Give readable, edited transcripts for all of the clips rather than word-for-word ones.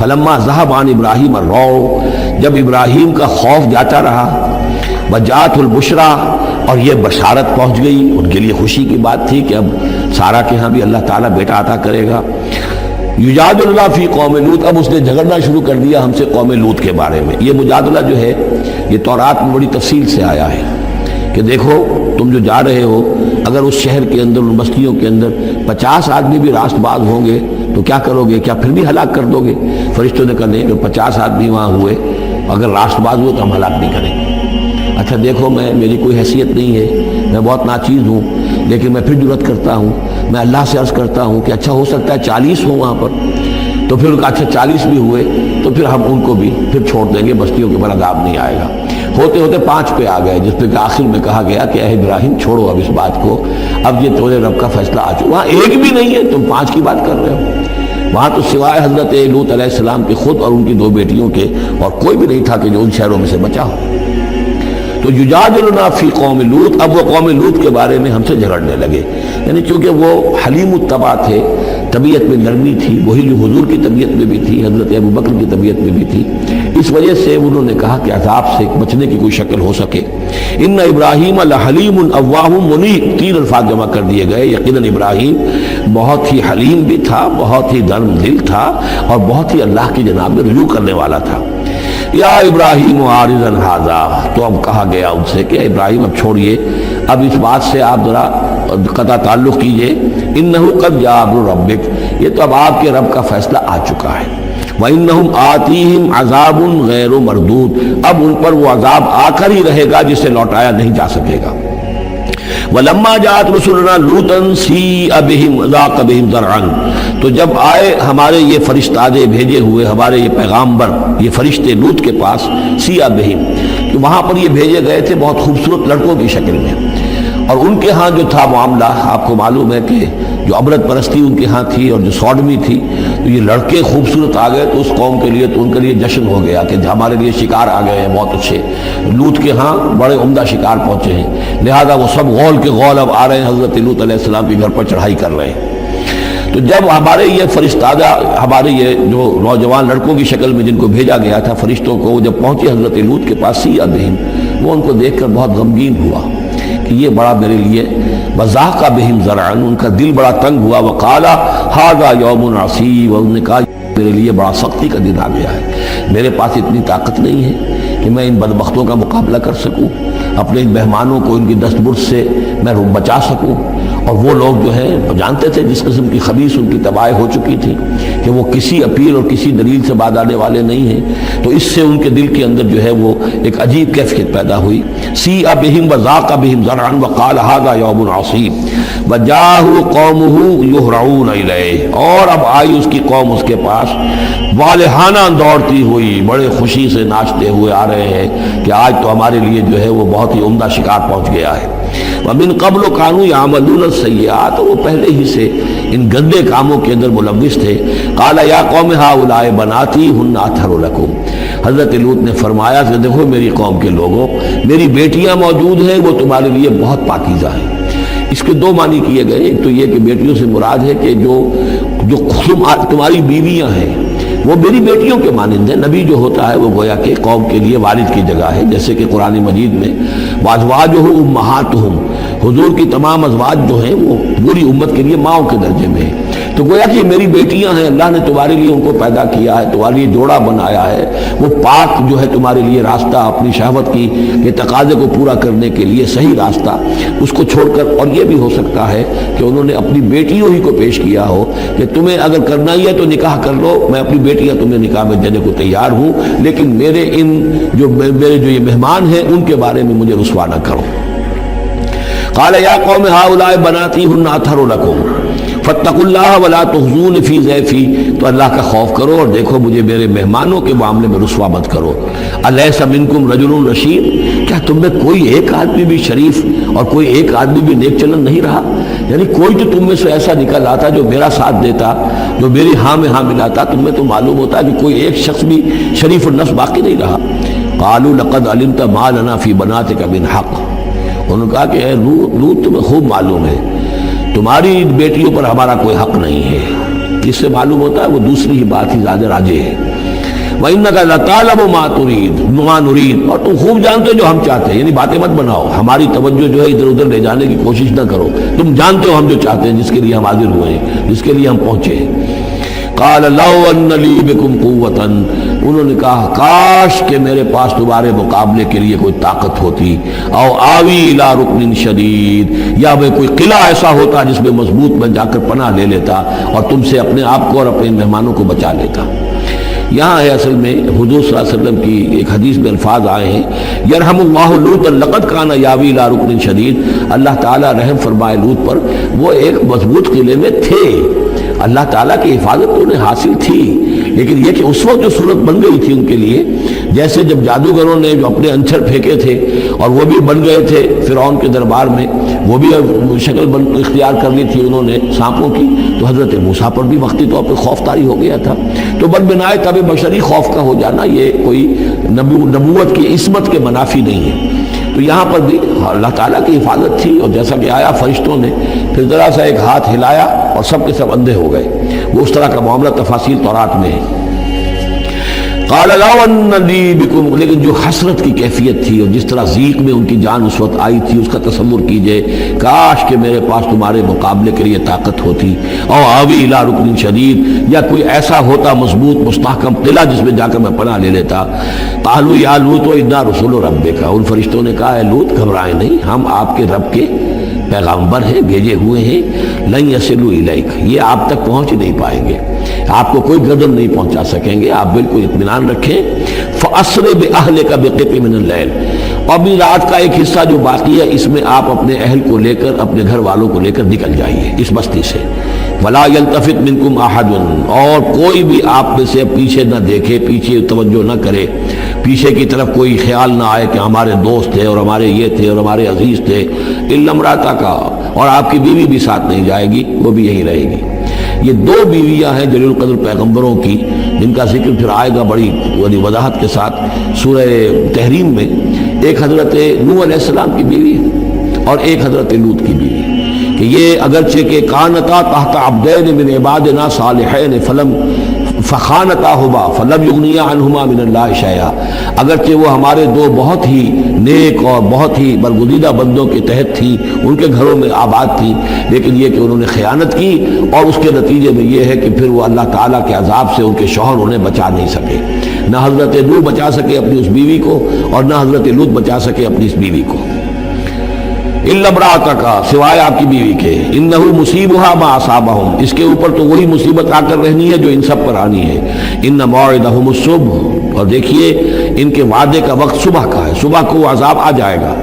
فلما ذهب عن ابراہیم الروع، جب ابراہیم کا خوف جاتا رہا، وجاءت البشرا، اور یہ بشارت پہنچ گئی، ان کے لیے خوشی کی بات تھی کہ اب سارہ کے ہاں بھی اللہ تعالیٰ بیٹا عطا کرے گا۔ یجادلنا فی قوم لوط، اب اس نے جھگڑنا شروع کر دیا ہم سے قوم لوط کے بارے میں۔ یہ مجادلہ جو ہے یہ تورات میں بڑی تفصیل سے آیا ہے کہ دیکھو تم جو جا رہے ہو، اگر اس شہر کے اندر، ان بستیوں کے اندر 50 آدمی بھی راست باز ہوں گے تو کیا کرو گے؟ کیا پھر بھی ہلاک کر دو گے؟ فرشتوں نے کہا نہیں، کہ 50 آدمی وہاں ہوئے اگر راست باز ہوئے تو ہم ہلاک نہیں کریں گے۔ اچھا دیکھو، میری کوئی حیثیت نہیں ہے، میں بہت ناچیز ہوں، لیکن میں پھر جرأت کرتا ہوں، میں اللہ سے عرض کرتا ہوں کہ اچھا ہو سکتا ہے 40 ہوں وہاں پر، تو پھر اچھا 40 بھی ہوئے تو پھر ہم ان کو بھی پھر چھوڑ دیں گے، بستیوں کے اوپر عذاب نہیں آئے گا۔ ہوتے ہوتے 5 پہ آ گئے، جس پہ کہ آخر میں کہا گیا کہ اے ابراہیم چھوڑو اب اس بات کو، اب یہ تمہارے رب کا فیصلہ آ چکا۔ وہاں ایک بھی نہیں ہے، تم 5 کی بات کر رہے ہو۔ وہاں تو سوائے حضرت لوط علیہ السلام کے خود اور ان کی 2 بیٹیوں کے اور کوئی بھی نہیں تھا کہ جو ان شہروں میں سے بچا ہو۔ تو یجادلنا فی قوم لوط، اب وہ قوم لوط کے بارے میں ہم سے جھگڑنے لگے، یعنی چونکہ وہ حلیم الطبع تھے، طبیعت میں نرمی تھی، وہی جو حضور کی طبیعت میں بھی تھی، حضرت ابوبکر کی طبیعت میں بھی تھی، اس وجہ سے انہوں نے کہا کہ عذاب سے بچنے کی کوئی شکل ہو سکے۔ ان ابراہیم لحلیم اواہ منیب، 3 الفاظ جمع کر دیے گئے۔ یقیناً ابراہیم بہت ہی حلیم بھی تھا، بہت ہی نرم دل تھا، اور بہت ہی اللہ کی جناب میں رجوع کرنے والا تھا۔ یا ابراہیم عارضا ھذا، تو اب کہا گیا ان سے کہ ابراہیم اب چھوڑیے، اب اس بات سے آپ ذرا قطع تعلق کیجئے۔ انہ قد جاء امر ربک، یہ تو اب آپ کے رب کا فیصلہ آ چکا ہے۔ وانہم آتیہم عذاب غیر مردود، اب ان پر وہ عذاب آ کر ہی رہے گا جسے لوٹایا نہیں جا سکے گا۔ وَلَمَّا جَاءَتْ رُسُلُنَا لُوطًا سِیءَ بِهِمْ وَضَاقَ بِهِمْ ذَرْعًا، تو جب آئے ہمارے یہ فرشتادے بھیجے ہوئے، ہمارے یہ پیغامبر، یہ فرشتے لوط کے پاس، سِیءَ بِهِمْ، کہ وہاں پر یہ بھیجے گئے تھے بہت خوبصورت لڑکوں کی شکل میں، اور ان کے ہاں جو تھا معاملہ، آپ کو معلوم ہے کہ جو عبرت پرستی ان کے ہاں تھی اور جو سوڈمی تھی، تو یہ لڑکے خوبصورت آ گئے تو اس قوم کے لیے، تو ان کے لیے جشن ہو گیا کہ ہمارے لیے شکار آ گئے ہیں بہت اچھے، لوط کے ہاں بڑے عمدہ شکار پہنچے ہیں، لہذا وہ سب غول کے غول اب آ رہے ہیں، حضرت لوط علیہ السلام کے گھر پر چڑھائی کر رہے ہیں۔ تو جب ہمارے یہ فرشتادہ، ہمارے یہ جو نوجوان لڑکوں کی شکل میں جن کو بھیجا گیا تھا فرشتوں کو، جب پہنچے حضرت لوط کے پاس، سِیءَ بِهِمْ، وہ ان کو دیکھ کر بہت غمگین ہوا کہ یہ بڑا میرے لیے، وَضَاقَ بِهِمْ ذَرْعًا، ان کا دل بڑا تنگ ہوا، وَقَالَ هَذَا يَوْمٌ عَصِیبٌ، انہوں نے کہا میرے لیے بڑا سختی کا دن آ گیا ہے، میرے پاس اتنی طاقت نہیں ہے کہ میں ان بدبختوں کا مقابلہ کر سکوں، اپنے ان مہمانوں کو ان کی دستبرد سے میں بچا سکوں۔ اور وہ لوگ جو ہیں وہ جانتے تھے جس قسم کی خبیث ان کی تباہی ہو چکی تھی کہ وہ کسی اپیل اور کسی دلیل سے باز آنے والے نہیں ہیں، تو اس سے ان کے دل کے اندر جو ہے وہ ایک عجیب کیفیت پیدا ہوئی۔ سِیءَ بِهِمْ وَضَاقَ بِهِمْ ذَرْعًا وَقَالَ هَذَا يَوْمٌ عَصِیبٌ وَجَاءَهُ قَوْمُهُ يُهْرَعُونَ إِلَیْهِ، اور اب آئی اس کی قوم اس کے پاس والہانہ دوڑتی ہوئی، بڑے خوشی سے ناچتے ہوئے آ رہے ہیں کہ آج تو ہمارے لیے جو ہے وہ بہت ہی عمدہ شکار پہنچ گیا ہے۔ وَمِن قَبْلُ كَانُوا يَعْمَلُونَ السَّیِّئَاتِ، وہ پہلے ہی سے ان گندے کاموں کے اندر ملوث تھے۔ قَالَ يَا قَوْمِ هَؤُلَاءِ بَنَاتِي هُنَّ أَطْهَرُ لَكُمْ، حضرت لوط نے فرمایا کہ دیکھو میری قوم کے لوگوں، میری بیٹیاں موجود ہیں، وہ تمہارے لیے بہت پاکیزہ ہیں۔ اس کے 2 معنی کیے گئے، ایک تو یہ کہ بیٹیوں سے مراد ہے کہ جو تمہاری بیویاں ہیں وہ میری بیٹیوں کے مانند ہیں۔ نبی جو ہوتا ہے وہ گویا کہ قوم کے لیے والد کی جگہ ہے، جیسے کہ قرآن مجید میں وَأَزْوَاجُهُ أُمَّهَاتُهُمْ، حضور کی تمام ازواج جو ہیں وہ پوری امت کے لیے ماؤں کے درجے میں ہیں، تو گویا کہ میری بیٹیاں ہیں، اللہ نے تمہارے لیے ان کو پیدا کیا ہے، تمہارے لیے جوڑا بنایا ہے، وہ پاک جو ہے تمہارے لیے راستہ اپنی شہوت کی کے تقاضے کو پورا کرنے کے لیے صحیح راستہ اس کو چھوڑ کر، اور یہ بھی ہو سکتا ہے کہ انہوں نے اپنی بیٹیوں ہی کو پیش کیا ہو کہ تمہیں اگر کرنا ہی ہے تو نکاح کر لو، میں اپنی بیٹیاں تمہیں نکاح میں دینے کو تیار ہوں، لیکن میرے جو یہ مہمان ہیں ان کے بارے میں مجھے رسوا نہ کرو۔ قال یا قوم هؤلاء بناتی هن اطہر لکم فاتقوا اللہ ولا تخزون فی ضیفی، تو اللہ کا خوف کرو اور دیکھو مجھے میرے مہمانوں کے معاملے میں رسوا مت کرو۔ الیس منکم رجل رشید، کیا تم میں کوئی ایک آدمی بھی شریف اور کوئی ایک آدمی بھی نیک چلن نہیں رہا؟ یعنی کوئی تو تم میں سے ایسا نکل آتا جو میرا ساتھ دیتا، جو میری ہاں میں ہاں ملاتا، تم میں تو معلوم ہوتا ہے کہ کوئی ایک شخص بھی شریف النفس باقی نہیں رہا۔ قالوا لقد علمت ما لنا فی بناتک من حق، انہوں نے کہا کہ اے لوط تمہیں خوب معلوم ہے تمہاری بیٹیوں پر ہمارا کوئی حق نہیں ہے۔ اس سے معلوم ہوتا ہے وہ دوسری ہی بات ہی زیادہ راجح ہے وَإِنَّكَ لَتَعْلَمُ مَا نُرِيدُ، اور تم خوب جانتے ہو جو ہم چاہتے ہیں، یعنی باتیں مت بناؤ، ہماری توجہ جو ہے ادھر ادھر لے جانے کی کوشش نہ کرو، تم جانتے ہو ہم جو چاہتے ہیں، جس کے لیے ہم حاضر ہوئے ہیں، جس کے لیے ہم پہنچے ہیں۔ قال لو ان لی بکم قوتا، انہوں نے کہا کاش کہ میرے پاس تمہارے مقابلے کے لیے کوئی طاقت ہوتی، او آوی الی رکن شدید، یا میں کوئی قلعہ ایسا ہوتا جس میں مضبوط میں جا کر پناہ لے لیتا اور تم سے اپنے آپ کو اور اپنے مہمانوں کو بچا لیتا۔ یہاں ہے اصل میں حضور صلی اللہ علیہ وسلم کی ایک حدیث میں الفاظ آئے ہیں، یرحم اللہ لوطا لقد کان یاوی الی رکن شدید، اللہ تعالیٰ رحم فرمائے لوط پر، وہ ایک مضبوط قلعے میں تھے، اللہ تعالیٰ کی حفاظت تو انہیں حاصل تھی، لیکن یہ کہ اس وقت جو صورت بن گئی تھی ان کے لیے، جیسے جب جادوگروں نے جو اپنے انچر پھینکے تھے اور وہ بھی بن گئے تھے فرعون کے دربار میں، وہ بھی شکل اختیار کر لی تھی انہوں نے سانپوں کی، تو حضرت موسیٰ پر بھی وقتی طور پہ خوف طاری ہو گیا تھا۔ تو بد بنائے طب بشری خوف کا ہو جانا یہ کوئی نبوت کی عصمت کے منافی نہیں ہے۔ تو یہاں پر بھی اللہ تعالیٰ کی حفاظت تھی، اور جیسا کہ آیا فرشتوں نے پھر ذرا سا ایک ہاتھ ہلایا اور سب کے سب اندھے ہو گئے، وہ اس طرح کا معاملہ تفاصیل تورات میں ہے۔ قال لو ان لی بکم، لیکن جو حسرت کی کیفیت تھی اور جس طرح ضیق میں ان کی جان اس وقت آئی تھی، اس کا تصور کیجئے، کاش کہ میرے پاس تمہارے مقابلے کے لیے طاقت ہوتی، او آوی الی رکن شدید، یا کوئی ایسا ہوتا مضبوط مستحکم قلعہ جس میں جا کر میں پناہ لے لیتا۔ قالوا یا لوط انا رسول ربک، ان فرشتوں نے کہا اے لوط گھبرائیں نہیں، ہم آپ کے رب کے پیغامبر ہیں، بھیجے ہوئے ہیں، لن یصلوا الیک، یہ آپ تک پہنچ نہیں پائیں گے، آپ کو کوئی گردن نہیں پہنچا سکیں گے، آپ بالکل اطمینان رکھیں۔ فَأَسْرِ بِأَهْلِكَ بِقِطْعٍ مِّنَ اللَّيْلِ، اور بھی رات کا ایک حصہ جو باقی ہے اس میں آپ اپنے اہل کو لے کر، اپنے گھر والوں کو لے کر نکل جائیے اس بستی سے۔ وَلَا يَلْتَفِتْ مِنْكُمْ أَحَدٌ، اور کوئی بھی آپ میں سے پیچھے نہ دیکھے، پیچھے توجہ نہ کرے، پیچھے کی طرف کوئی خیال نہ آئے کہ ہمارے دوست تھے اور ہمارے یہ تھے اور ہمارے عزیز تھے، إِلَّا امْرَأَتَكَ، اور آپ کی بیوی بھی ساتھ نہیں جائے گی، وہ بھی یہیں رہے گی۔ یہ دو بیویاں ہیں جلیل القدر پیغمبروں کی، جن کا ذکر پھر آئے گا بڑی وضاحت کے ساتھ سورہ تحریم میں۔ ایک حضرت نوح علیہ السلام کی بیوی اور ایک حضرت لوط کی بیوی، کہ یہ اگرچہ کہ کانتا تحت عبدین من عبادنا صالحین فخانتاہما فلم یغنیا عنہما من اللہ شیئا، اگرچہ وہ ہمارے دو بہت ہی نیک اور بہت ہی برگزیدہ بندوں کے تحت تھی، ان کے گھروں میں آباد تھی، لیکن یہ کہ انہوں نے خیانت کی، اور اس کے نتیجے میں یہ ہے کہ پھر وہ اللہ تعالیٰ کے عذاب سے ان کے شوہر انہیں بچا نہیں سکے، نہ حضرت نوح بچا سکے اپنی اس بیوی کو، اور نہ حضرت لوط بچا سکے اپنی اس بیوی کو۔ الا امرأتک، سوائے آپ کی بیوی کے، انہ مصیبها ما اصابہم، اس کے اوپر تو وہی مصیبت آ کر رہنی ہے جو ان سب پر آنی ہے۔ ان موعدہم الصبح، اور دیکھیے ان کے وعدے کا وقت صبح کا ہے، صبح کو عذاب آ جائے گا۔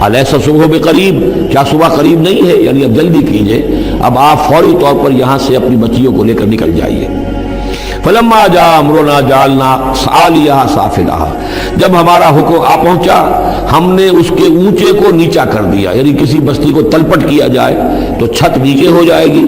الیس صبح بقریب، کیا صبح قریب نہیں ہے؟ یعنی اب جلدی کیجئے، اب آپ فوری طور پر یہاں سے اپنی بچیوں کو لے کر نکل جائیے۔ فلما جاء امرنا جعلنا عالیہا سافلہا، جب ہمارا حکم آ پہنچا ہم نے اس کے اونچے کو نیچا کر دیا، یعنی کسی بستی کو تلپٹ کیا جائے تو چھت نیچے ہو جائے گی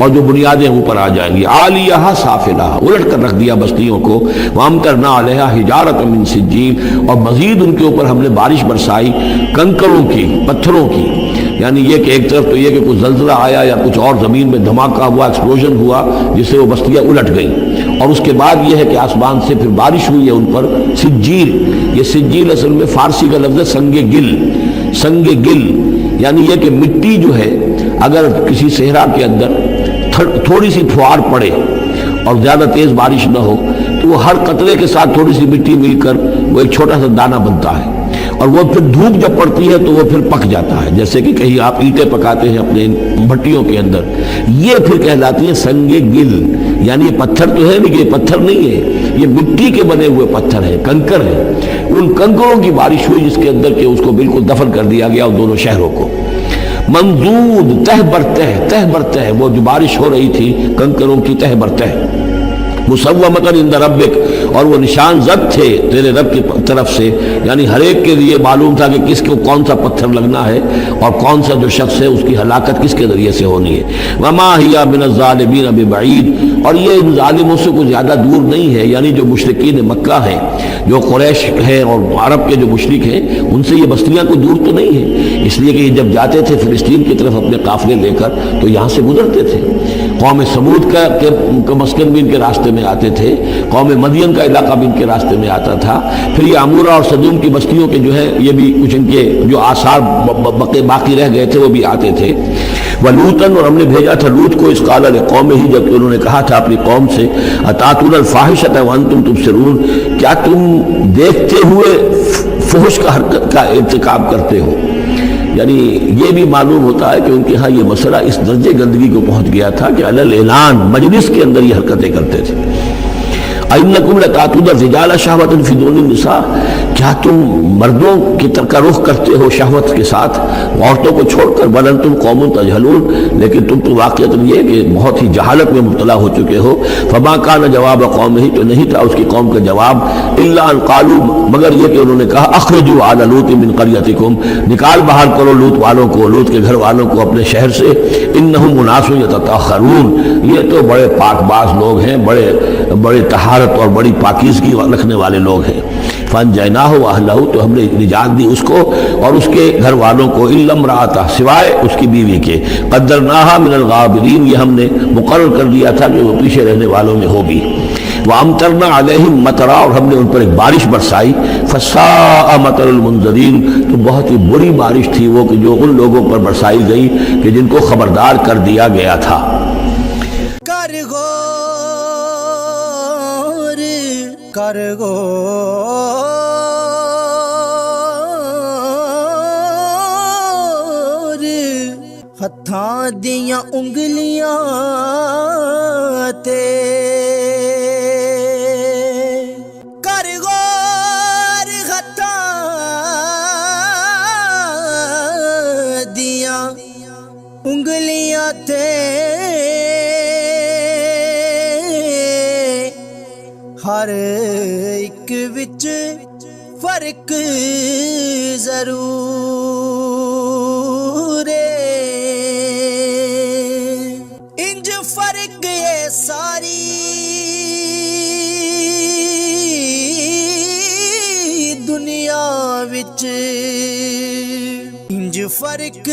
اور جو بنیادیں اوپر آ جائیں گی، عالیہا سافلہا، الٹ کر رکھ دیا بستیوں کو، وامطرنا علیہا حجارۃ من سجیل، اور مزید ان کے اوپر ہم نے بارش برسائی کنکروں کی، پتھروں کی، یعنی یہ کہ ایک طرف تو یہ کہ کچھ زلزلہ آیا یا کچھ اور زمین میں دھماکہ ہوا، ایکسپلوژن ہوا جس سے وہ بستیاں الٹ گئیں، اور اس کے بعد یہ ہے کہ آسمان سے پھر بارش ہوئی ہے ان پر سجیل۔ یہ سجیل اصل میں فارسی کا لفظ ہے سنگ گل، سنگ گل یعنی یہ کہ مٹی جو ہے اگر کسی صحرا کے اندر تھوڑی سی پھوار پڑے اور زیادہ تیز بارش نہ ہو تو وہ ہر قطرے کے ساتھ تھوڑی سی مٹی مل کر وہ ایک چھوٹا سا دانہ بنتا ہے، اور وہ پھر دھوپ جب پڑتی ہے تو وہ پھر پک جاتا ہے، جیسے کہ کہیں آپ اینٹیں پکاتے ہیں اپنے بھٹیوں کے اندر، یہ پھر کہلاتی ہے سنگ گل، یعنی یہ پتھر تو ہے لیکن یہ پتھر نہیں ہے، یہ مٹی کے بنے ہوئے پتھر ہیں، کنکر ہیں، ان کنکروں کی بارش ہوئی جس کے اندر کہ اس کو بالکل دفن کر دیا گیا ان دونوں شہروں کو۔ منضود، تہ برتہ وہ جو بارش ہو رہی تھی کنکروں کی تہ برتہ، مسومۃ عند ربک، اور وہ نشان زد تھے تیرے رب کی طرف سے، یعنی ہر ایک کے لیے معلوم تھا کہ کس کو کون سا پتھر لگنا ہے اور کون سا جو شخص ہے اس کی ہلاکت کس کے ذریعے سے ہونی ہے۔ وما ہی من الظالمین ببعید، اور یہ ان ظالموں سے کوئی زیادہ دور نہیں ہے، یعنی جو مشرکین مکہ ہیں، جو قریش ہیں اور عرب کے جو مشرک ہیں، ان سے یہ بستیاں کوئی دور تو نہیں ہیں، اس لیے کہ یہ جب جاتے تھے فلسطین کی طرف اپنے قافلے لے کر تو یہاں سے گزرتے تھے۔ قوم سمود کا مسکن بھی ان کے راستے میں آتے تھے، قوم مدین کا علاقہ بھی ان کے راستے میں آتا تھا، پھر یہ عمورہ اور صدوم کی بستیوں کے جو ہے یہ بھی کچھ ان کے جو آثار باقی رہ گئے تھے وہ بھی آتے تھے۔ وَلُوطًا، اور ہم نے بھیجا تھا لوط کو، اِذ قَالَ لِقَوْمِهِ، جبکہ انہوں نے کہا تھا اپنی قوم سے، أَتَأْتُونَ الْفَاحِشَةَ وَأَنْتُمْ تُبْصِرُونَ، کیا تم دیکھتے ہوئے فحش کا حرکت کا ارتکاب کرتے ہو؟ یعنی یہ بھی معلوم ہوتا ہے کہ ان کے ہاں یہ مسئلہ اس درجے گندگی کو پہنچ گیا تھا کہ علی الاعلان مجلس کے اندر یہ حرکتیں کرتے تھے۔ اِنَّكُمْ لَتَأْتُونَ الرِّجَالَ شَهْوَةً فِي دُونِ النِّسَاءِ، کیا تم مردوں کی طرف کا رخ کرتے ہو شہوت کے ساتھ عورتوں کو چھوڑ کر؟ بل انتم قوم تجہلون، لیکن تم تو واقعتاً یہ کہ بہت ہی جہالت میں مبتلا ہو چکے ہو۔ فما کان جواب قومہ، تو نہیں تھا اس کی قوم کا جواب، الا ان قالوا، مگر یہ کہ انہوں نے کہا، اخرجوا آل لوط من قریتکم، نکال باہر کرو لوط والوں کو، لوط کے گھر والوں کو اپنے شہر سے، انہم اناس یتطہرون، یہ تو بڑے پاک باز لوگ ہیں، بڑے طہارت اور بڑی پاکیزگی رکھنے والے لوگ ہیں۔ فانجیناہ واہلہ، تو ہم نے نجات دی اس کو اور اس کے گھر والوں کو، الا امرأتہ، سوائے اس کی بیوی کے، قدرناہا من الغابرین، یہ ہم نے مقرر کر دیا تھا کہ وہ پیچھے رہنے والوں میں ہوگی۔ وَأَمْطَرْنَا عَلَيْهِمْ مَطَرًا، اور ہم نے ان پر ایک بارش برسائی، فَسَاءَ مَطَرُ الْمُنذَرِينَ، تو بہت ہی بری بارش تھی وہ کہ جو ان لوگوں پر برسائی گئی کہ جن کو خبردار کر دیا گیا تھا۔ کر غور ہتھاں دیاں انگلیاں تے، کر غور ہتھاں دیاں انگلیاں تے، ہر ایک وچ فرق ضرور ہے، انج فرق ہے ساری دنیا وچ، انج فرق